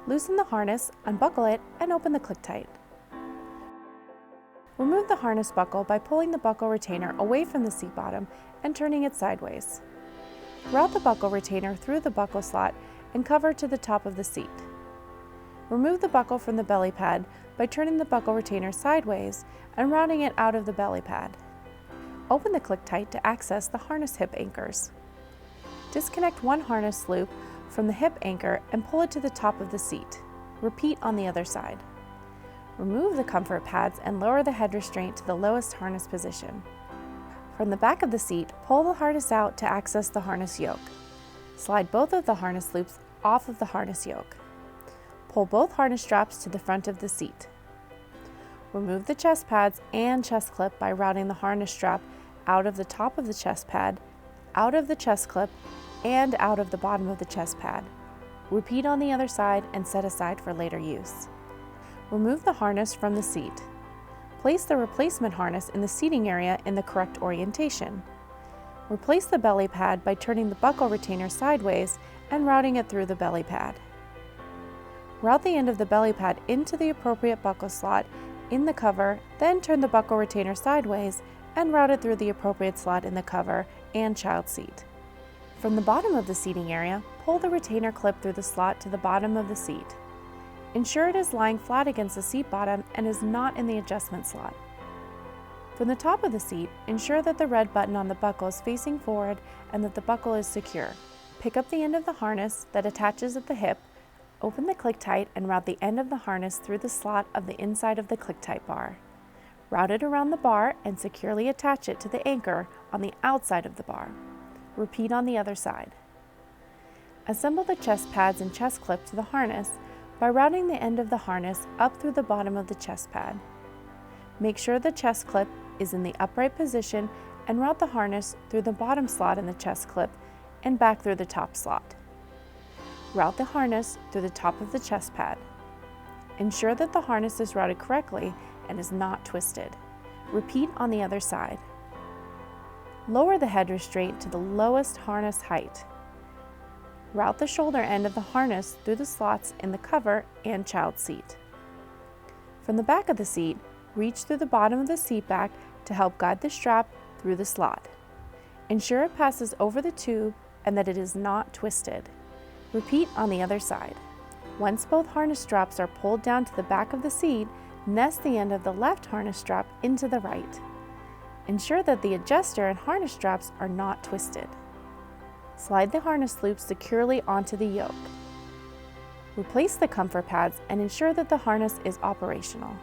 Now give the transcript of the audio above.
Loosen the harness, unbuckle it, and open the ClickTight. Remove the harness buckle by pulling the buckle retainer away from the seat bottom and turning it sideways. Route the buckle retainer through the buckle slot and cover to the top of the seat. Remove the buckle from the belly pad by turning the buckle retainer sideways and routing it out of the belly pad. Open the ClickTight to access the harness hip anchors. Disconnect one harness loop from the hip anchor and pull it to the top of the seat. Repeat on the other side. Remove the comfort pads and lower the head restraint to the lowest harness position. From the back of the seat, pull the harness out to access the harness yoke. Slide both of the harness loops off of the harness yoke. Pull both harness straps to the front of the seat. Remove the chest pads and chest clip by routing the harness strap out of the top of the chest pad, out of the chest clip, and out of the bottom of the chest pad. Repeat on the other side and set aside for later use. Remove the harness from the seat. Place the replacement harness in the seating area in the correct orientation. Replace the belly pad by turning the buckle retainer sideways and routing it through the belly pad. Route the end of the belly pad into the appropriate buckle slot in the cover, then turn the buckle retainer sideways and route it through the appropriate slot in the cover and child seat. From the bottom of the seating area, pull the retainer clip through the slot to the bottom of the seat. Ensure it is lying flat against the seat bottom and is not in the adjustment slot. From the top of the seat, ensure that the red button on the buckle is facing forward and that the buckle is secure. Pick up the end of the harness that attaches at the hip, open the ClickTight and route the end of the harness through the slot of the inside of the ClickTight bar. Route it around the bar and securely attach it to the anchor on the outside of the bar. Repeat on the other side. Assemble the chest pads and chest clip to the harness by routing the end of the harness up through the bottom of the chest pad. Make sure the chest clip is in the upright position and route the harness through the bottom slot in the chest clip and back through the top slot. Route the harness through the top of the chest pad. Ensure that the harness is routed correctly and is not twisted. Repeat on the other side. Lower the head restraint to the lowest harness height. Route the shoulder end of the harness through the slots in the cover and child seat. From the back of the seat, reach through the bottom of the seat back to help guide the strap through the slot. Ensure it passes over the tube and that it is not twisted. Repeat on the other side. Once both harness straps are pulled down to the back of the seat, nest the end of the left harness strap into the right. Ensure that the adjuster and harness straps are not twisted. Slide the harness loop securely onto the yoke. Replace the comfort pads and ensure that the harness is operational.